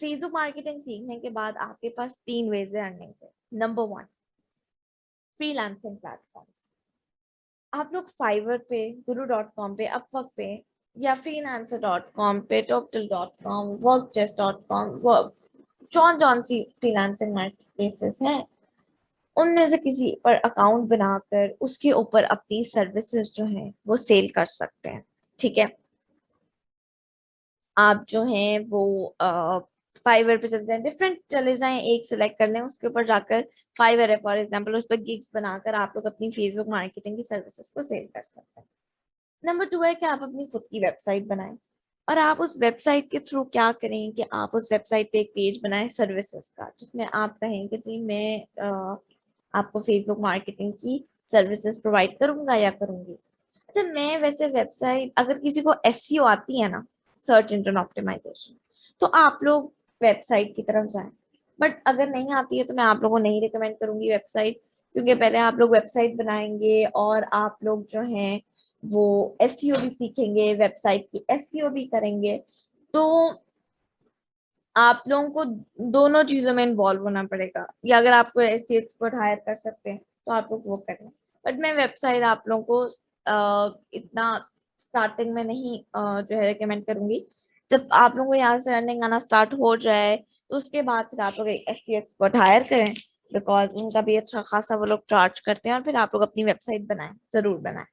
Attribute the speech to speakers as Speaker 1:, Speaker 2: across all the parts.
Speaker 1: Facebook marketing सीखने के बाद आपके पास 3 वेज है अर्निंग के। Number 1, freelancing platforms. आप लोग फाइवर पे, guru.com पे, अपवर्क पे या freelancer.com पे, total.com, workchest.com, जौन जौन सी फ्रीलांसिंग मार्केट प्लेसेस हैं उनमें से किसी पर अकाउंट बनाकर उसके ऊपर अपनी सर्विसेज जो हैं वो सेल कर सकते हैं। ठीक है, आप जो हैं वो फाइवर पे चलते हैं, डिफरेंट चले जाएं, एक सिलेक्ट कर लें, उसके ऊपर जाकर फाइवर है फॉर एग्जांपल, उस पर गिग्स बनाकर आप लोग अपनी फेसबुक मार्केटिंग की सर्विसेज को सेल कर सकते हैं। नंबर 2 है कि आप अपनी खुद की वेबसाइट बनाएं और आप उस वेबसाइट के थ्रू क्या करें कि आप उस वेबसाइट पे एक पेज बनाएं सर्विसेज का, जिसमें आप कहें कि जी मैं आपको फेसबुक मार्केटिंग की सर्विसेज प्रोवाइड करूंगा या करूंगी। अच्छा, मैं वैसे वेबसाइट, अगर किसी को एसईओ आती है ना, सर्च इंजन ऑप्टिमाइजेशन, तो आप लोग वेबसाइट की तरफ जाएं। बट अगर नहीं आती है तो मैं आप लोगों को नहीं रिकमेंड करूंगी वेबसाइट, क्योंकि पहले आप लोग वेबसाइट बनाएंगे और आप लोग जो हैं वो एसईओ भी सीखेंगे, वेबसाइट की एसईओ भी करेंगे, तो आप लोगों को दोनों चीजों में इन्वॉल्व होना पड़ेगा। या अगर आपको एसईओ एक्सपर्ट हायर कर सकते हैं तो आप लोग वो करें। बट मैं वेबसाइट आप लोगों को इतना स्टार्टिंग में नहीं जो है रिकमेंड करूंगी। जब आप लोगों को यहाँ से अर्निंग आना स्टार्ट हो जाए तो उसके बाद फिर आप लोग एक एसईओ एक्सपर्ट हायर करें, बिकॉज उनका भी अच्छा खासा वो लोग चार्ज करते हैं, और फिर आप लोग अपनी वेबसाइट बनाएं, जरूर बनाएं।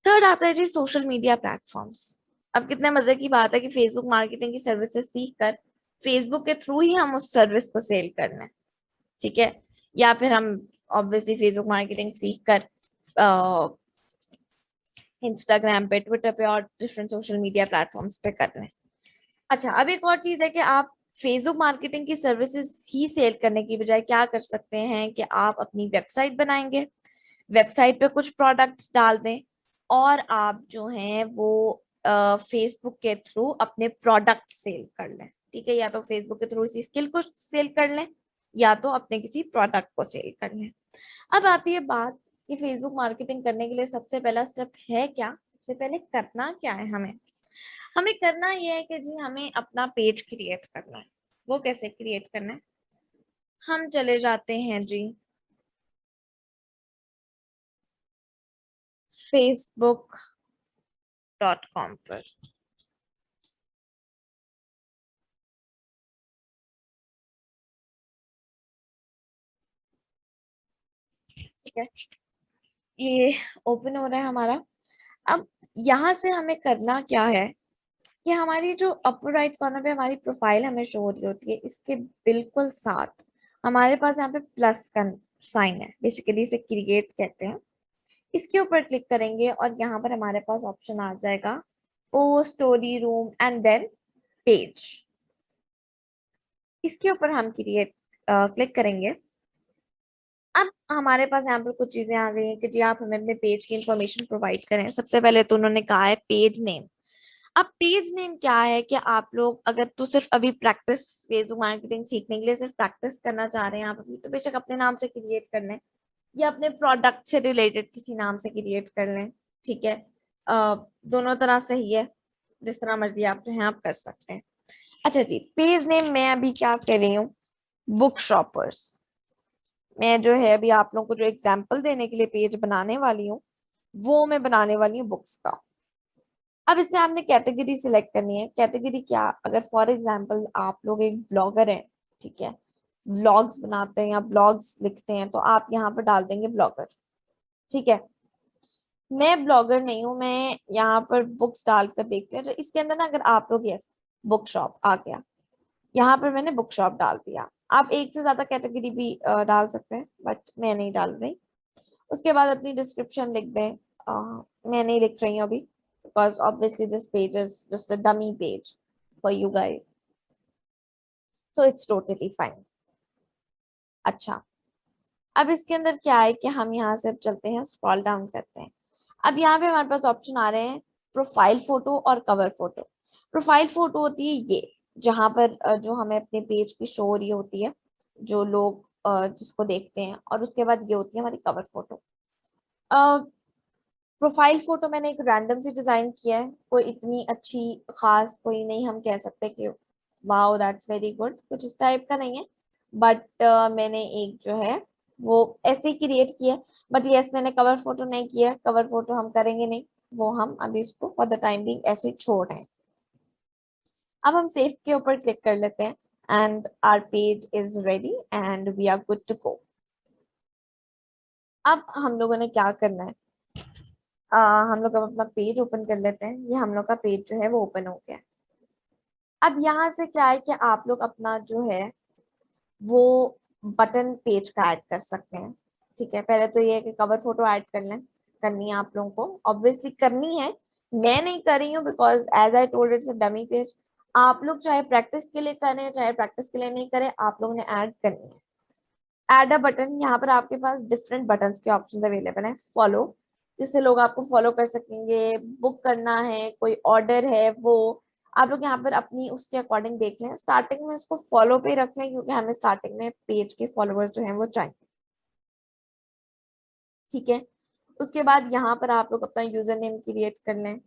Speaker 1: थर्ड आता है जी सोशल मीडिया प्लेटफॉर्म्स। अब कितने मजे की बात है कि फेसबुक मार्केटिंग की सर्विसेज सीख कर फेसबुक के थ्रू ही हम उस सर्विस को सेल करना है। ठीक है, या फिर हम ऑब्वियसली फेसबुक मार्केटिंग सीख कर इंस्टाग्राम पे, ट्विटर पे और डिफरेंट सोशल मीडिया प्लेटफॉर्म्स पे कर रहे हैं। अच्छा, अब एक और चीज है कि आप फेसबुक मार्केटिंग की सर्विसेज ही सेल करने की बजाय क्या कर सकते हैं कि आप अपनी वेबसाइट बनाएंगे, वेबसाइट पे कुछ प्रोडक्ट्स डाल दें और आप जो हैं वो फेसबुक के थ्रू अपने प्रोडक्ट सेल कर लें। ठीक है, या तो फेसबुक के थ्रू इसी स्किल को सेल कर लें या तो अपने किसी प्रोडक्ट को सेल कर लें। अब आती है बात कि फेसबुक मार्केटिंग करने के लिए सबसे पहला स्टेप है क्या, सबसे पहले करना क्या है। हमें हमें करना यह है कि जी हमें अपना पेज क्रिएट करना है। वो कैसे क्रिएट करना है, हम चले जाते हैं जी facebook.com पर। ठीक है, ये ओपन हो रहा है हमारा। अब यहाँ से हमें करना क्या है कि हमारी जो अपर राइट कॉर्नर पे हमारी प्रोफाइल हमें शो हो रही होती है, इसके बिल्कुल साथ हमारे पास यहाँ पे प्लस का साइन है, बेसिकली इसे क्रिएट कहते हैं। इसके ऊपर क्लिक करेंगे और यहाँ पर हमारे पास ऑप्शन आ जाएगा post, story room and then page. इसके ऊपर हम क्रिएट क्लिक करेंगे। अब हमारे पास यहाँ पर कुछ चीजें आ गई हैं कि जी आप हमें अपने पेज की इंफॉर्मेशन प्रोवाइड करें। सबसे पहले तो उन्होंने कहा है पेज नेम। अब पेज नेम क्या है कि आप लोग अगर तो सिर्फ अभी प्रैक्टिस, फेसबुक मार्केटिंग सीखने के लिए सिर्फ प्रैक्टिस करना चाह रहे हैं आप अपनी, तो बेशक अपने नाम से क्रिएट कर लें या अपने प्रोडक्ट से रिलेटेड किसी नाम से क्रिएट कर लें। ठीक है, दोनों तरह सही है, जिस तरह मर्जी आप जो है आप कर सकते हैं। अच्छा जी, पेज नेम मैं अभी क्या कर रही हूँ, बुक शॉपर्स। मैं जो है अभी आप लोगों को जो एग्जाम्पल देने के लिए पेज बनाने वाली हूँ वो मैं बनाने वाली हूँ बुक्स का। अब इसमें आपने कैटेगरी सिलेक्ट करनी है। कैटेगरी क्या, अगर फॉर एग्जांपल आप लोग एक ब्लॉगर हैं, ठीक है, व्लॉग्स बनाते हैं या ब्लॉग्स लिखते हैं, तो आप यहाँ पर डाल देंगे ब्लॉगर। ठीक है, मैं ब्लॉगर नहीं हूँ, मैं यहाँ पर बुक्स डालकर देखती हूँ। तो इसके अंदर ना अगर आप लोग, यस, बुक शॉप आ गया, यहाँ पर मैंने बुक शॉप डाल दिया। आप एक से ज्यादा कैटेगरी भी डाल सकते हैं, बट मैं नहीं डाल रही। उसके बाद अपनी डिस्क्रिप्शन लिख दें। मैं नहीं लिख रही हूँ अभी, because obviously this page is just a dummy page for you guys, so it's totally fine। अच्छा, अब इसके अंदर क्या है कि हम यहाँ से अब चलते हैं, स्क्रॉल डाउन करते हैं। अब यहाँ पे हमारे पास ऑप्शन आ रहे हैं प्रोफाइल फोटो और कवर फोटो। प्रोफाइल फोटो होती है ये, जहां पर जो हमें अपने पेज की शो हो रही होती है, जो लोग जिसको देखते हैं, और उसके बाद ये होती है हमारी कवर फोटो। प्रोफाइल फोटो मैंने एक रैंडम सी डिजाइन किया है, कोई इतनी अच्छी खास कोई नहीं हम कह सकते कि वाओ दैट्स वेरी गुड, कुछ इस टाइप का नहीं है, बट मैंने एक जो है वो ऐसे ही क्रिएट किया है। बट यस, मैंने कवर फोटो नहीं किया, कवर फोटो हम करेंगे नहीं, वो हम अभी उसको फॉर द टाइम बिंग ऐसे छोड़ रहे हैं। अब हम सेव के ऊपर क्लिक कर लेते हैं and our page is ready and we are good to go. अब हम लोगों ने क्या करना है, हम लोग अब अपना पेज ओपन कर लेते हैं। ये हम लोग का पेज जो है वो ओपन हो गया है। अब यहाँ से क्या है कि आप लोग अपना जो है वो बटन पेज का ऐड कर सकते हैं। ठीक है, पहले तो ये है कि कवर फोटो ऐड कर लें, करनी है आप लोगों को, ऑब्वियसली करनी है। मैं नहीं कर रही हूँ because as I told it's a dummy page. आप लोग चाहे प्रैक्टिस के लिए करें चाहे प्रैक्टिस के लिए नहीं करें, आप लोगों ने ऐड करनी है। ऐड अ बटन, यहाँ पर आपके पास डिफरेंट बटन के ऑप्शन अवेलेबल है। फॉलो, जिससे लोग आपको फॉलो कर सकेंगे। बुक करना है, कोई ऑर्डर है, वो आप लोग यहाँ पर अपनी उसके अकॉर्डिंग देख लें। स्टार्टिंग में इसको फॉलो पे रख लें क्योंकि हमें स्टार्टिंग में पेज के फॉलोअर्स जो हैं वो चाहिए। ठीक है, उसके बाद यहाँ पर आप लोग अपना यूजर नेम क्रिएट कर लें,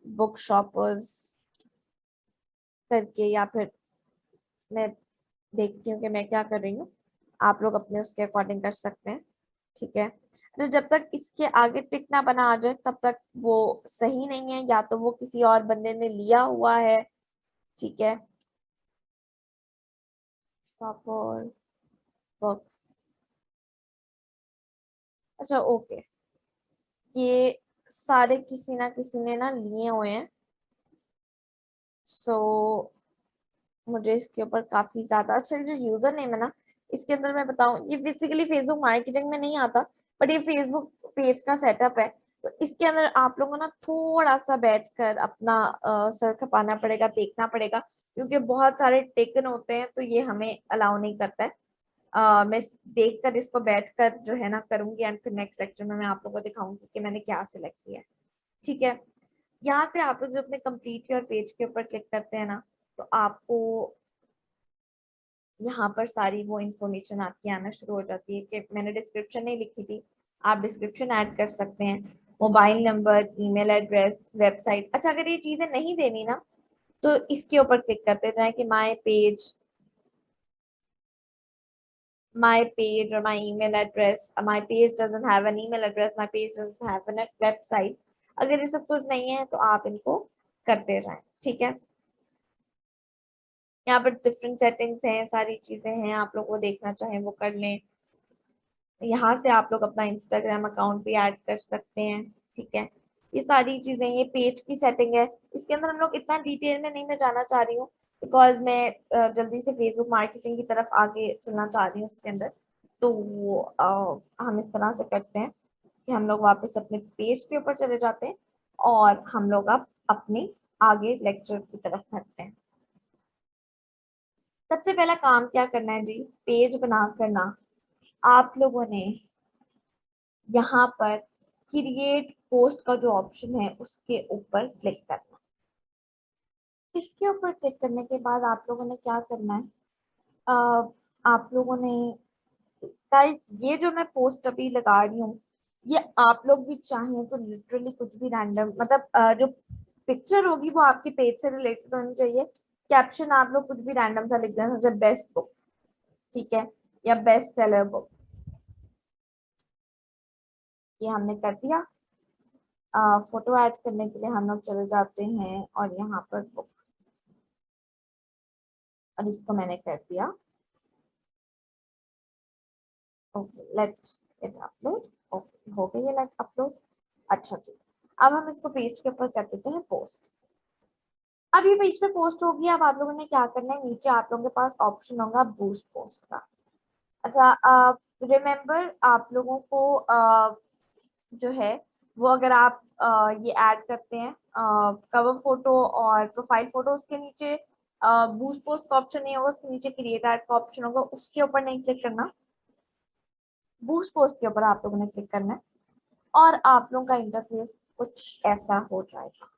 Speaker 1: बुक शॉपर्स करके, या फिर मैं देखती हूँ कि मैं क्या कर रही हूँ, आप लोग अपने उसके अकॉर्डिंग कर सकते हैं। ठीक है, तो जब तक इसके आगे टिक ना बना आ जाए तब तक वो सही नहीं है, या तो वो किसी और बंदे ने लिया हुआ है। ठीक है, शॉपर बुक्स, अच्छा ओके, ये सारे किसी ना किसी ने ना लिए हुए हैं। सो मुझे इसके ऊपर काफी ज्यादा अच्छा जो यूजर नेम है ना, इसके अंदर मैं बताऊं, ये बेसिकली फेसबुक मार्केटिंग में नहीं आता, बट ये फेसबुक पेज का सेटअप है। तो इसके अंदर आप लोगों को ना थोड़ा सा बैठकर अपना सर खपाना पड़ेगा, देखना पड़ेगा, क्योंकि बहुत सारे टेकन होते हैं तो ये हमें अलाउ नहीं करता है। मैं देखकर इसको बैठकर जो है ना करूंगी, एंड फिर नेक्स्ट लेक्चर में मैं आप लोगों को दिखाऊंगी कि मैंने क्या सिलेक्ट किया है। ठीक है, यहाँ से आप लोग जो अपने कंप्लीट योर पेज के ऊपर क्लिक करते हैं ना, तो आपको यहाँ पर सारी वो इंफॉर्मेशन आपकी आना शुरू हो जाती है कि मैंने डिस्क्रिप्शन नहीं लिखी थी, आप डिस्क्रिप्शन ऐड कर सकते हैं, mobile number, email address, website. अच्छा, अगर ये चीजें नहीं देनी ना तो इसके ऊपर क्लिक करते जाएं कि माय पेज और my email address, my page doesn't have an email address, my page doesn't have an website. अगर ये सब कुछ नहीं है तो आप इनको करते जाएं। ठीक है, यहाँ पर डिफरेंट सेटिंग्स हैं, सारी चीजें हैं, आप लोग वो देखना चाहें वो कर लें। यहाँ से आप लोग अपना इंस्टाग्राम अकाउंट भी ऐड कर सकते हैं। ठीक है, ये सारी चीजें, ये पेज की सेटिंग है। इसके अंदर हम लोग इतना डिटेल में नहीं मैं जाना चाह रही हूँ बिकॉज मैं जल्दी से फेसबुक मार्केटिंग की तरफ आगे चलना चाह रही हूँ इसके अंदर। तो हम इस तरह से करते हैं कि हम लोग वापस अपने पेज के ऊपर चले जाते हैं और हम लोग अब अपने आगे लेक्चर की तरफ बढ़ते हैं। सबसे पहला काम क्या करना है जी, पेज बना करना आप लोगों ने यहाँ पर क्रिएट पोस्ट का जो ऑप्शन है उसके ऊपर क्लिक करना है। इसके ऊपर क्लिक करने के बाद आप लोगों ने क्या करना है, आप लोगों ने गाइस, ये जो मैं पोस्ट अभी लगा रही हूँ, ये आप लोग भी चाहें तो लिटरली कुछ भी रैंडम, मतलब जो पिक्चर होगी वो आपके पेज से रिलेटेड होनी चाहिए। कैप्शन आप लोग कुछ भी रैंडम सा लिख देना, जैसे बेस्ट बुक, ठीक है, या बेस्ट सेलर बुक। ये हमने कर दिया। फोटो ऐड करने के लिए हम लोग चले जाते हैं और यहाँ पर बुक, और इसको मैंने कर दिया। Okay, let it upload. Okay, हो गई ये लेट अपलोड। अच्छा जी, अब हम इसको पेज के ऊपर कर देते हैं पोस्ट। अब ये पेज पे पोस्ट होगी। अब आप लोगों ने क्या करना है, नीचे आप लोगों के पास ऑप्शन होगा बूस्ट पोस्ट का। अच्छा, रिमेम्बर आप लोगों को जो है वो, अगर आप ये ऐड करते हैं कवर फोटो और प्रोफाइल फोटो, उसके नीचे बूस्ट पोस्ट का ऑप्शन नहीं होगा, उसके नीचे क्रिएट ऐड का ऑप्शन होगा, उसके ऊपर नहीं क्लिक करना, बूस्ट पोस्ट के ऊपर आप लोगों ने क्लिक करना है और आप लोगों का इंटरफेस कुछ ऐसा हो जाएगा।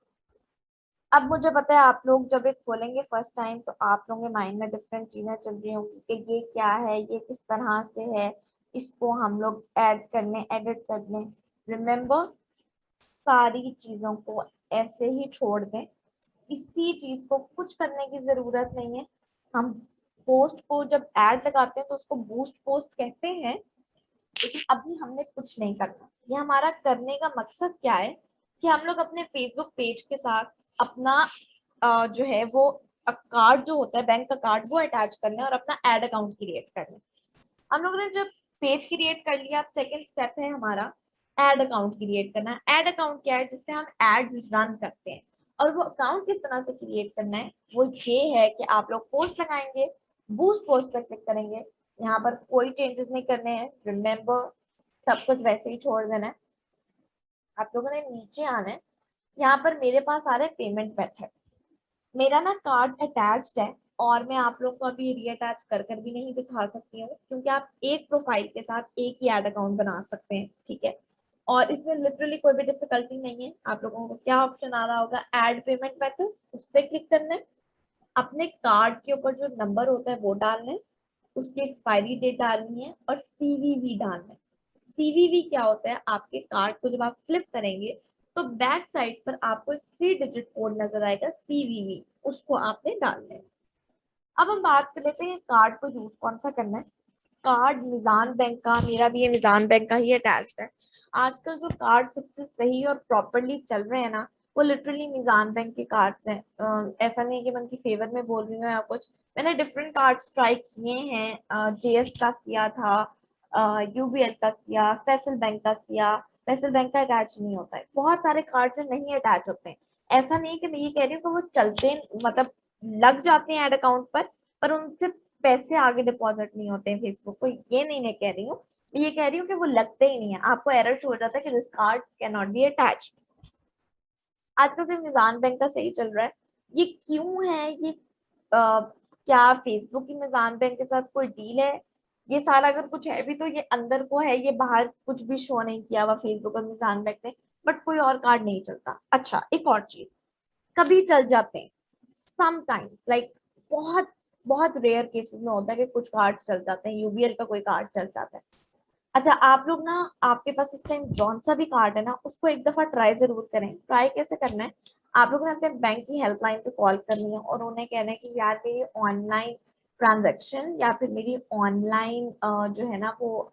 Speaker 1: अब मुझे पता है आप लोग जब ये खोलेंगे फर्स्ट टाइम तो आप लोगों के माइंड में डिफरेंट चीजें चल रही होंगी कि ये क्या है, ये किस तरह से है, इसको हम लोग ऐड करने, एडिट करने। रिमेम्बर, सारी चीजों को ऐसे ही छोड़ दें इसी चीज को कुछ करने की जरूरत नहीं है। हम पोस्ट को जब ऐड लगाते हैं तो उसको बूस्ट पोस्ट कहते हैं, लेकिन अभी हमने कुछ नहीं करना। ये हमारा करने का मकसद क्या है कि हम लोग अपने फेसबुक पेज के साथ अपना जो है वो कार्ड जो होता है बैंक का कार्ड वो अटैच करना है और अपना एड अकाउंट क्रिएट करना है। हम लोगों ने जब पेज क्रिएट कर लिया, अब सेकंड स्टेप है हमारा एड अकाउंट क्रिएट करना। एड अकाउंट क्या है? जिससे हम एड्स रन करते हैं। और वो अकाउंट किस तरह से क्रिएट करना है, वो ये है कि आप लोग पोस्ट लगाएंगे, बूस्ट पोस्ट पर क्लिक करेंगे। यहाँ पर कोई चेंजेस नहीं करने हैं, रिमेम्बर सब कुछ वैसे ही छोड़ देना है। आप लोगों ने नीचे आना है, यहाँ पर मेरे पास आ रहा है पेमेंट मेथड। मेरा ना कार्ड अटैच्ड है और मैं आप लोग को अभी रीअटैच कर कर भी नहीं दिखा सकती हूँ, क्योंकि आप एक प्रोफाइल के साथ एक ही ऐड अकाउंट बना सकते हैं, ठीक है। और इसमें लिटरली कोई भी डिफिकल्टी नहीं है। आप लोगों को क्या ऑप्शन आ रहा होगा, ऐड पेमेंट मेथड, उस पर क्लिक करना है। अपने कार्ड के ऊपर जो नंबर होता है वो डालना है, उसकी एक्सपायरी डेट डालनी है और सीवीवी डालना है। सीवीवी क्या होता है? आपके कार्ड को जब आप फ्लिप करेंगे तो बैक साइड पर आपको एक 3 डिजिट कोड नजर आएगा सीवीवी, उसको आपने डालना है। अब हम बात कर लेते हैं कार्ड को यूज कौन सा करना है। कार्ड मिजान बैंक का, मेरा भी ये मिजान बैंक का ही अटैच्ड है। आजकल जो कार्ड सबसे सही और प्रॉपरली चल रहे हैं ना, वो लिटरली मिजान बैंक के कार्ड्स हैं। ऐसा नहीं है कि मैं उनकी फेवर में बोल रही हूँ या कुछ। मैंने डिफरेंट कार्ड्स ट्राई किए हैं, जेएस का किया था, यूबीएल का किया, फैसल बैंक का किया। फैसल बैंक का अटैच नहीं होता है, बहुत सारे कार्ड्स नहीं अटैच होते हैं। ऐसा नहीं है कि मैं ये कह रही हूँ कि वो चलते मतलब लग जाते हैं एड अकाउंट पर उनसे पैसे आगे डिपॉजिट नहीं होते हैं फेसबुक को, ये नहीं मैं कह रही हूँ। मैं ये कह रही हूँ कि वो लगते ही नहीं है, आपको एरर शो हो जाता है कि this card can not be attach. आजकल सिर्फ निजाम बैंक का सही चल रहा है। ये क्यों है? ये क्या फेसबुक की निजाम बैंक के साथ कोई डील है? ये सारा अगर कुछ है भी तो ये अंदर को है, ये बाहर कुछ भी शो नहीं किया हुआ फेसबुक और निजाम बैंक ने। बट कोई और कार्ड नहीं चलता। अच्छा, एक और चीज, कभी चल जाते हैं समटाइम्स, लाइक बहुत बहुत रेयर केसेस में होता है कि कुछ कार्ड चल जाते हैं, यूबीएल का कोई कार्ड चल जाता है। अच्छा, आप लोग ना, आपके पास इस टाइम जौन सा भी कार्ड है ना, उसको एक दफा ट्राई जरूर करें। ट्राई कैसे करना है? आप लोगों ने अपने बैंक की हेल्पलाइन पे कॉल करनी है और उन्हें कहना है कि यार मेरी ऑनलाइन ट्रांजेक्शन या फिर मेरी ऑनलाइन जो है ना वो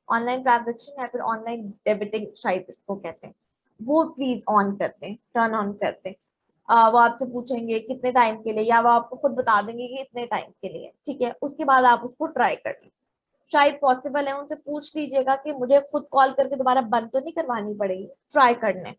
Speaker 1: ऑनलाइन ट्रांजेक्शन या फिर ऑनलाइन डेबिटिंग शायद इसको कहते हैं, वो प्लीज ऑन करते हैं, टर्न ऑन करते हैं। वो आपसे पूछेंगे कितने टाइम के लिए, या वो आपको खुद बता देंगे कि इतने टाइम के लिए, ठीक है। उसके बाद आप उसको ट्राई कर, शायद पॉसिबल है। उनसे पूछ लीजिएगा कि मुझे खुद कॉल करके दोबारा बंद तो नहीं करवानी पड़ेगी, ट्राई करने।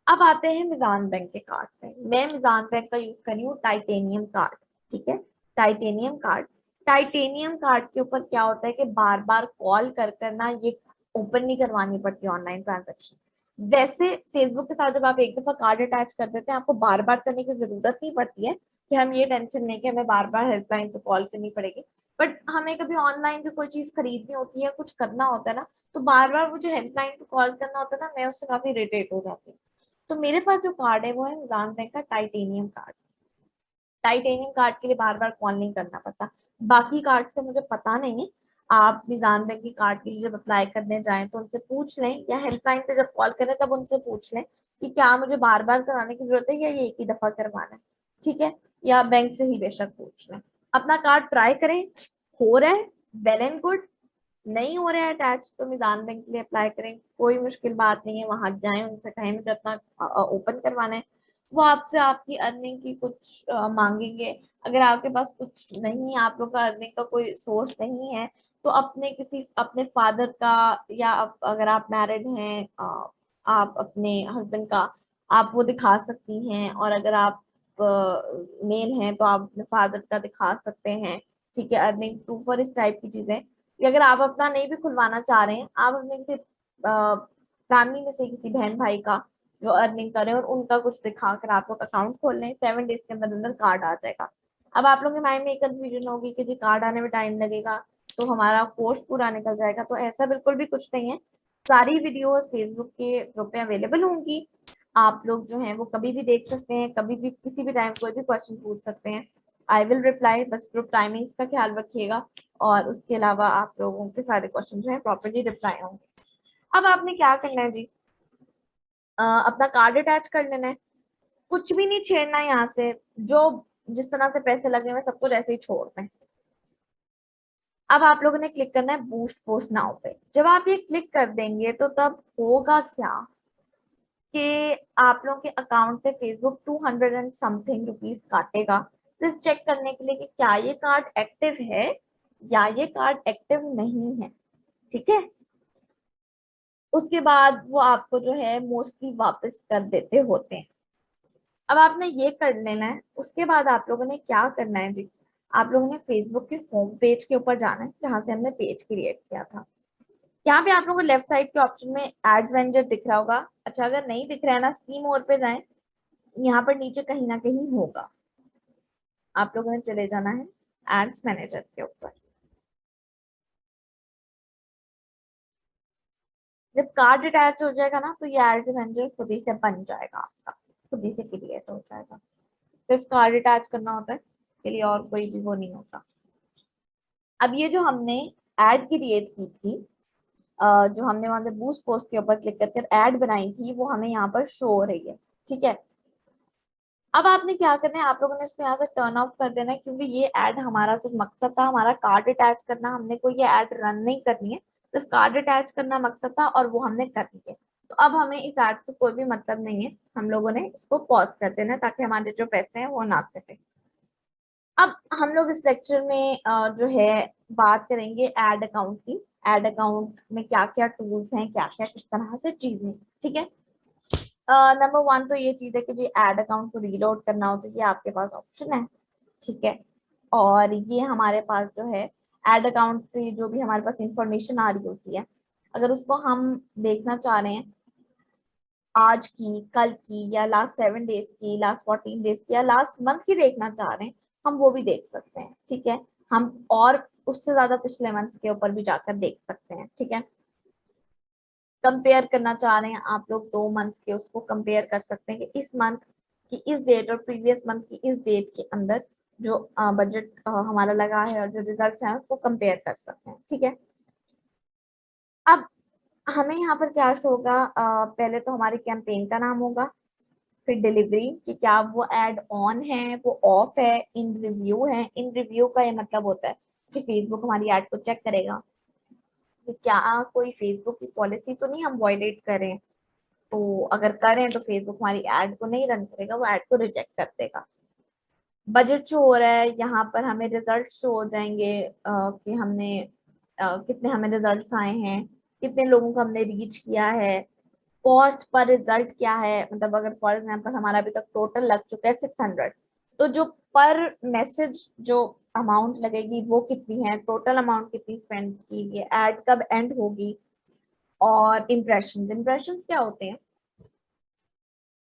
Speaker 1: अब आते हैं मिजान बैंक के कार्ड पे। मैं मिजान बैंक का यूज करी हूँ टाइटेनियम कार्ड, ठीक है। टाइटेनियम कार्ड, टाइटेनियम कार्ड के ऊपर क्या होता है कि बार बार कॉल कर करना ये ओपन नहीं करवानी पड़ती ऑनलाइन ट्रांजेक्शन। वैसे फेसबुक के साथ जब आप एक दफा कार्ड अटैच कर देते हैं, आपको बार बार करने की जरूरत नहीं पड़ती है कि हम ये टेंशन नहीं कि हमें बार बार हेल्पलाइन पे कॉल करनी पड़ेगी। बट हमें कभी ऑनलाइन भी कोई चीज खरीदनी होती है, कुछ करना होता है ना, तो बार बार वो जो हेल्पलाइन पे कॉल करना होता है ना, मैं उससे काफी इरिटेट हो जाती हूँ। तो मेरे पास जो कार्ड है वो है निजाम बैंक का टाइटेनियम कार्ड। टाइटेनियम कार्ड के लिए बार बार कॉल नहीं करना पड़ता। बाकी कार्ड से मुझे पता नहीं। आप निजाम बैंक की कार्ड के लिए जब अप्लाई करने जाएं तो उनसे पूछ लें, या हेल्पलाइन पे जब कॉल करें तब उनसे पूछ लें कि क्या मुझे बार बार कराने की जरूरत है या ये एक ही दफा करवाना है, ठीक है। या बैंक से ही बेशक पूछ लें। अपना कार्ड ट्राई करें, हो रहा है वेल एंड गुड, नहीं हो रहा है अटैच तो निजाम बैंक के लिए अप्लाई करें, कोई मुश्किल बात नहीं है। वहां जाएं, उनसे कहें मुझे अपना ओपन करवाना है। वो आपसे आपकी अर्निंग की कुछ मांगेंगे। अगर आपके पास कुछ नहीं, आप लोग का अर्निंग का कोई सोर्स नहीं है, तो अपने किसी अपने फादर का, या अगर आप मैरिड हैं, आप अपने हस्बैंड का आप वो दिखा सकती हैं। और अगर आप मेल हैं तो आप अपने फादर का दिखा सकते हैं, ठीक है, अर्निंग प्रूफ और इस टाइप की चीजें। या अगर आप अपना नहीं भी खुलवाना चाह रहे हैं, आप अपने किसी फैमिली में से किसी बहन भाई का जो अर्निंग करे और उनका कुछ दिखा कर आप लोग अकाउंट खोल लें, 7 डेज के अंदर अंदर कार्ड आ जाएगा। अब आप लोगों के माइंड में एक कंफ्यूजन होगी कि जी कार्ड आने में टाइम लगेगा तो हमारा कोर्स पूरा निकल जाएगा, तो ऐसा बिल्कुल भी कुछ नहीं है। सारी वीडियोस फेसबुक के ग्रुप में अवेलेबल होंगी, आप लोग जो हैं वो कभी भी देख सकते हैं, कभी भी किसी भी टाइम कोई भी क्वेश्चन पूछ सकते हैं। आई विल रिप्लाई, बस ग्रुप टाइमिंग्स का ख्याल रखिएगा और उसके अलावा आप लोगों के सारे क्वेश्चन जो है प्रॉपरली रिप्लाई होंगे। अब आपने क्या करना है जी, अपना कार्ड अटैच कर लेना है। कुछ भी नहीं छेड़ना यहाँ से, जो जिस तरह से पैसे लगे हुए सब कुछ ऐसे ही छोड़ दें। अब आप लोगों ने क्लिक करना है बूस्ट पोस्ट नाउ पे। जब आप ये क्लिक कर देंगे तो तब होगा क्या कि आप लोगों के अकाउंट से फेसबुक 200 एंड समथिंग रुपीज काटेगा, सिर्फ चेक करने के लिए कि क्या ये कार्ड एक्टिव है या ये कार्ड एक्टिव नहीं है। ठीक है, उसके बाद वो आपको जो है मोस्टली वापस कर देते होते हैं। अब आपने ये कर लेना है। उसके बाद आप लोगों ने क्या करना है जी, आप लोगों ने फेसबुक के होम पेज के ऊपर जाना है जहां से हमने पेज क्रिएट किया था। यहाँ पे आप लोगों को लेफ्ट साइड के ऑप्शन में एड्स मैनेजर दिख रहा होगा। अच्छा, अगर नहीं दिख रहा है ना, सी मोर पे जाएं, यहाँ पर नीचे कहीं ना कहीं होगा। आप लोगों ने चले जाना है एड्स मैनेजर के ऊपर। जब कार्ड अटैच हो जाएगा ना तो ये एड्स मैनेजर खुद ही से बन जाएगा, आपका खुद ही से क्रिएट हो जाएगा। सिर्फ कार्ड अटैच करना होता है, इसके लिए और कोई भी वो नहीं होता। अब ये जो हमने एड क्रिएट की थी, जो हमने वहां से बूस्ट पोस्ट के ऊपर क्लिक करके ऐड बनाई थी, वो हमें यहाँ पर शो हो रही है। ठीक है, अब आपने क्या करना है, आप लोगों ने इसको यहाँ से टर्न ऑफ कर देना है, क्योंकि ये ऐड हमारा सिर्फ मकसद था हमारा कार्ड अटैच करना। हमने कोई ये ऐड रन नहीं करनी है, सिर्फ कार्ड अटैच करना मकसद था और वो हमने कर दिया। तो अब हमें इस ऐड से कोई भी मतलब नहीं है, हम लोगों ने इसको पॉज कर देना है ताकि हमारे जो पैसे हैं वो ना कटे। अब हम लोग इस लेक्चर में जो है बात करेंगे एड अकाउंट की। एड अकाउंट में क्या क्या टूल्स हैं, क्या क्या किस तरह से चीजें। ठीक है, नंबर वन तो ये चीज है कि जी एड अकाउंट को रीलोड करना हो तो ये आपके पास ऑप्शन है। ठीक है, और ये हमारे पास जो है एड अकाउंट की जो भी हमारे पास इंफॉर्मेशन आ रही होती है, अगर उसको हम देखना चाह रहे हैं आज की, कल की, या लास्ट 7 डेज की, लास्ट 14 डेज की, या लास्ट मंथ की देखना चाह रहे हैं, हम वो भी देख सकते हैं। ठीक है, हम और उससे ज्यादा पिछले मंथ के ऊपर भी जाकर देख सकते हैं। ठीक है, कंपेयर करना चाह रहे हैं आप लोग 2 मंथ्स के, उसको कंपेयर कर सकते हैं कि इस मंथ की इस डेट और प्रीवियस मंथ की इस डेट के अंदर जो बजट हमारा लगा है और जो रिजल्ट्स हैं उसको कंपेयर कर सकते हैं। ठीक है, अब हमें यहाँ पर क्या शो होगा, पहले तो हमारी कैंपेन का नाम होगा, फिर डिलीवरी कि क्या वो एड ऑन है, वो ऑफ है, इन रिव्यू है। इन रिव्यू का ये मतलब होता है कि फेसबुक हमारी एड को चेक करेगा कि क्या कोई फेसबुक की पॉलिसी तो नहीं हम वायलेट करें। तो अगर करें तो फेसबुक हमारी एड को नहीं रन करेगा, वो एड को रिजेक्ट कर देगा। बजट शो हो रहा है यहाँ पर, हमें रिजल्ट शो हो जाएंगे कि हमने कितने हमें रिजल्ट्स आए हैं, कितने लोगों को हमने रीच किया है, कॉस्ट पर रिजल्ट क्या है। मतलब अगर फॉर एग्जांपल हमारा अभी तक टोटल लग चुका है 600, तो जो पर मैसेज जो अमाउंट लगेगी वो कितनी है, टोटल अमाउंट कितनी स्पेंड की है, एड कब एंड होगी। और इम्प्रेशन, इम्प्रेशन क्या होते हैं,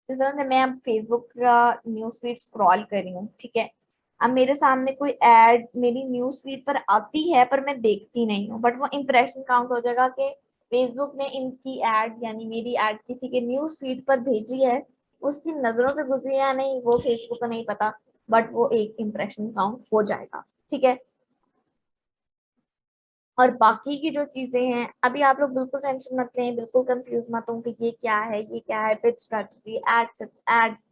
Speaker 1: जिस तरह से मैं अब फेसबुक का न्यूज फीड स्क्रॉल कर रही हूँ। ठीक है, अब मेरे सामने कोई एड मेरी न्यूज फीड पर आती है पर मैं देखती नहीं हूँ, बट वो इंप्रेशन काउंट हो जाएगा कि फेसबुक ने इनकी एड यानी मेरी एड किसी के न्यूज फीड पर भेजी है, उसकी नजरों से गुजरी या नहीं वो फेसबुक को नहीं पता, बट वो एक इंप्रेशन काउंट हो जाएगा। ठीक है, और बाकी की जो चीजें हैं, अभी आप लोग बिल्कुल टेंशन मत लें, बिल्कुल कंफ्यूज मत हो कि ये क्या है, ये क्या है, पिच स्ट्रेटजी, एड्स, एड्स,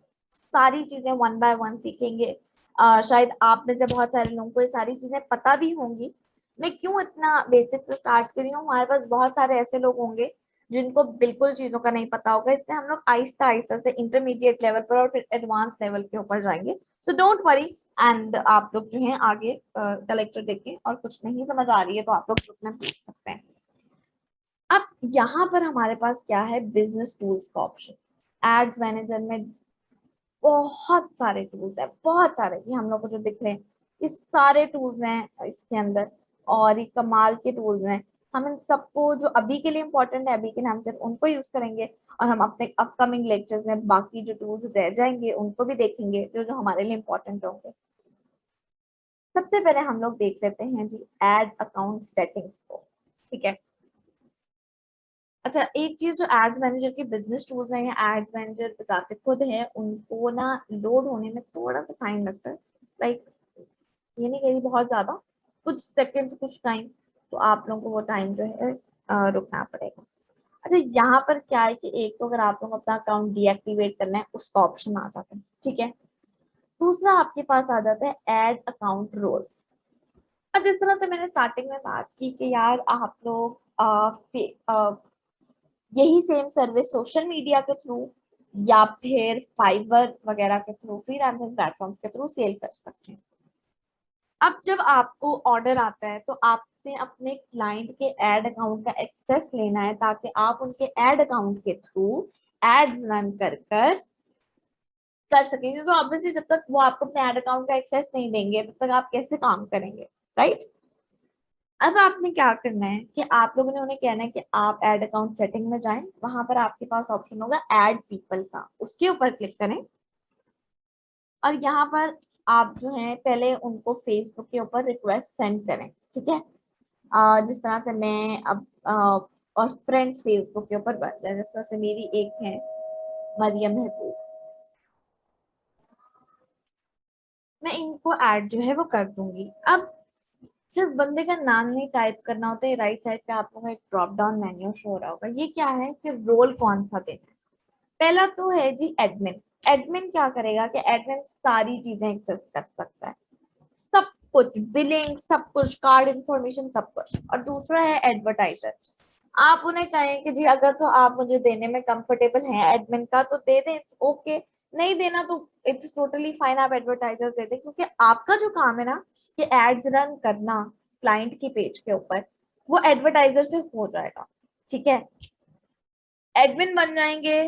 Speaker 1: सारी चीजें वन बाय वन सीखेंगे। शायद आप में से बहुत सारे लोगों को ये सारी चीजें पता भी होंगी। मैं क्यों इतना बेसिक से स्टार्ट करी हूँ, हमारे पास बहुत सारे ऐसे लोग होंगे जिनको बिल्कुल चीजों का नहीं पता होगा, इसलिए हम लोग आहिस्ता आहिस्ता से इंटरमीडिएट लेवल पर और फिर एडवांस लेवल के ऊपर जाएंगे। सो डोंट वरी, एंड आप लोग जो है आगे का लेक्चर देखें, और कुछ नहीं समझ आ रही है तो आप लोग ग्रुप में पूछ सकते हैं। अब यहाँ पर हमारे पास क्या है, बिजनेस टूल्स का ऑप्शन। एड्स मैनेजर में बहुत सारे टूल्स है, बहुत सारे, ये हम लोग को जो दिख रहे हैं ये सारे टूल्स हैं इसके अंदर, और ये कमाल के टूल्स हैं। हम इन सबको जो अभी के लिए इंपॉर्टेंट है अभी के नाम से उनको यूज करेंगे, और हम अपने अपकमिंग लेक्चर्स में बाकी जो टूल्स रह जाएंगे उनको भी देखेंगे जो जो हमारे लिए इंपॉर्टेंट होंगे। सबसे पहले हम लोग देख लेते हैं जी एड अकाउंट सेटिंग्स को। ठीक है, अच्छा, एक चीज जो एड्स मैनेजर के बिजनेस टूल्स हैं या एड्स मैनेजर बताते खुद है, उनको ना लोड होने में थोड़ा सा टाइम लगता है। लाइक ये नहीं कह रही बहुत ज्यादा, कुछ सेकंड कुछ टाइम, तो आप लोगों को वो टाइम जो है रुकना पड़ेगा। अच्छा, यहाँ पर क्या है कि एक तो अगर आप लोग अपना अकाउंट डीएक्टिवेट करना है उसका ऑप्शन आ जाता है, ठीक है। दूसरा आपके पास आ जाता है ऐड अकाउंट रोल्स। और जिस तरह से मैंने स्टार्टिंग में बात की कि यार आप लोग यही सेम सर्विस सोशल मीडिया के थ्रू या फिर फाइवर वगैरह के थ्रू, फ्रीलांसिंग प्लेटफॉर्म्स के थ्रू सेल कर सकते हैं। अब जब आपको ऑर्डर आता है तो आपने अपने क्लाइंट के एड अकाउंट का एक्सेस लेना है ताकि आप उनके एड अकाउंट के थ्रू एड्स रन कर कर कर सकेंगे। तो ऑब्वियसली जब तक वो आपको अपने एड अकाउंट का एक्सेस नहीं देंगे तब तक आप कैसे काम करेंगे, राइट। अब आपने क्या करना है कि आप लोगों ने उन्हें कहना है कि आप एड अकाउंट सेटिंग में जाएं, वहां पर आपके पास ऑप्शन होगा एड पीपल का, उसके ऊपर क्लिक करें। और यहाँ पर आप जो है पहले उनको फेसबुक के ऊपर रिक्वेस्ट सेंड करें, ठीक है। जिस तरह से मैं अब और फ्रेंड्स फेसबुक के ऊपर बन जाए, जिस तरह से मेरी एक है मरियम महबूब, मैं इनको ऐड जो है वो कर दूंगी। अब सिर्फ बंदे का नाम नहीं टाइप करना होता है, राइट साइड पे आप लोगों को एक ड्रॉप डाउन मेन्यू शो हो रहा होगा। ये क्या है कि रोल कौन सा देना है। पहला तो है जी एडमिन। एडमिन क्या करेगा कि एडमिन सारी चीजें एक्सेस कर सकता है, सब कुछ, बिलिंग, सब कुछ, कार्ड इंफॉर्मेशन, सब कुछ। और दूसरा है एडवर्टाइजर। आप उन्हें कहें कि जी अगर तो आप मुझे देने में कंफर्टेबल हैं एडमिन का तो दे दें, ओके। नहीं देना तो इट्स टोटली फाइन, आप एडवर्टाइजर दे दें, क्योंकि आपका जो काम है ना कि एड्स रन करना क्लाइंट की पेज के ऊपर, वो एडवर्टाइजर से हो जाएगा, ठीक है। एडमिन बन जाएंगे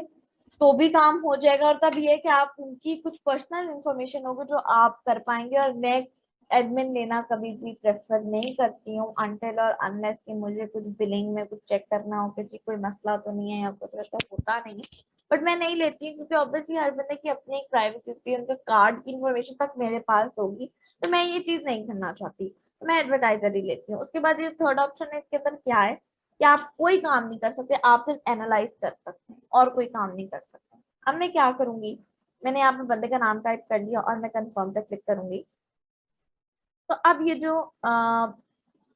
Speaker 1: तो भी काम हो जाएगा, और तब ये है कि आप उनकी कुछ पर्सनल इंफॉर्मेशन होगी जो आप कर पाएंगे। और मैं एडमिन लेना कभी भी प्रेफर नहीं करती हूँ अनटिल और अनलेस कि मुझे कुछ बिलिंग में कुछ चेक करना हो कि जी कोई मसला तो नहीं है या कुछ ऐसा होता नहीं। बट मैं नहीं लेती हूँ क्योंकि ऑब्वियसली हर बंदे की अपनी एक प्राइवेसी होती है, उनके कार्ड की इंफॉर्मेशन तक मेरे पास होगी, तो मैं ये चीज नहीं करना चाहती, तो मैं एडवर्टाइजर ही लेती हूँ। उसके बाद ये थर्ड ऑप्शन है, इसके अंदर क्या है कि आप कोई काम नहीं कर सकते, आप सिर्फ एनालाइज कर सकते हैं और कोई काम नहीं कर सकते। अब मैं क्या करूंगी, मैंने यहाँ पे बंदे का नाम टाइप कर लिया और मैं कंफर्म पे क्लिक करूंगी। तो अब ये जो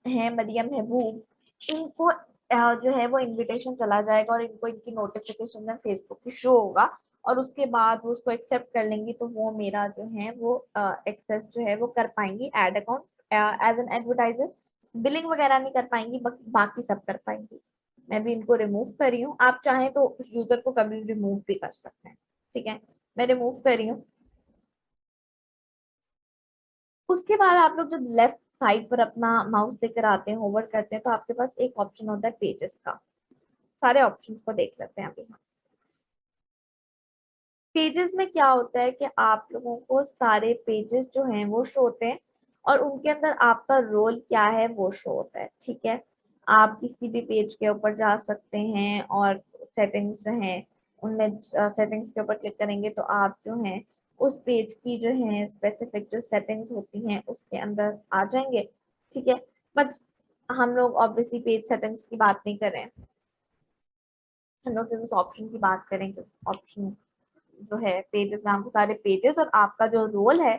Speaker 1: है मरियम महबूब, इनको जो है वो इनविटेशन चला जाएगा और इनको इनकी नोटिफिकेशन में फेसबुक की शो होगा। और उसके बाद वो उसको एक्सेप्ट कर लेंगी तो वो मेरा जो है वो एक्सेस जो है वो कर पाएंगी add account as an advertiser. Billing वगैरह नहीं कर पाएंगी, बाकी सब कर पाएंगी। मैं भी इनको रिमूव कर रही हूँ, आप चाहें तो उस यूजर को कभी रिमूव भी कर सकते हैं, ठीक है। मैं रिमूव कर रही हूँ। उसके बाद आप लोग जब लेफ्ट साइड पर अपना माउस लेकर आते हैं, होवर करते हैं, तो आपके पास एक ऑप्शन होता है पेजेस का। सारे ऑप्शंस को देख लेते हैं अभी। पेजेस में क्या होता है कि आप लोगों को सारे पेजेस जो हैं वो शो होते हैं और उनके अंदर आपका रोल क्या है वो शो होता है, ठीक है। आप किसी भी पेज के ऊपर जा सकते हैं और सेटिंग्स जो हैं उनमें सेटिंग्स के ऊपर क्लिक करेंगे तो आप जो हैं उस पेज की जो है स्पेसिफिक जो सेटिंग्स होती हैं उसके अंदर आ जाएंगे, ठीक है। बट हम लोग ऑब्वियसली पेज सेटिंग्स की बात नहीं कर रहे हैं, हम लोग सिर्फ उस ऑप्शन की बात करेंगे। ऑप्शन जो है पेजेस में आपको सारे पेजेस और आपका जो रोल है,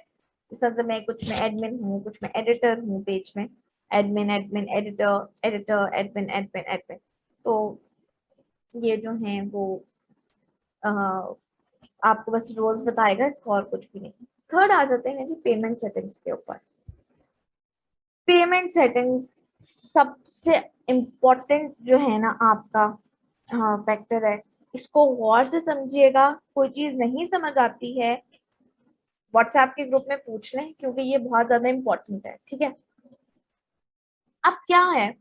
Speaker 1: जैसे मैं कुछ में एडमिन हूँ, कुछ में एडिटर हूँ, पेज में admin, admin, editor, editor, admin, admin, admin. तो ये जो है वो अ, आपको बस रोल्स बताएगा, इसको और कुछ भी नहीं। थर्ड आ जाते हैं जी पेमेंट सेटिंग्स के ऊपर। पेमेंट सेटिंग्स सबसे इम्पोर्टेंट जो है ना आपका फैक्टर है। इसको गौर से समझिएगा, कोई चीज नहीं समझ आती है व्हाट्सएप के ग्रुप में पूछ लें क्योंकि ये बहुत ज्यादा इंपॉर्टेंट है, ठीक है। अब क्या है,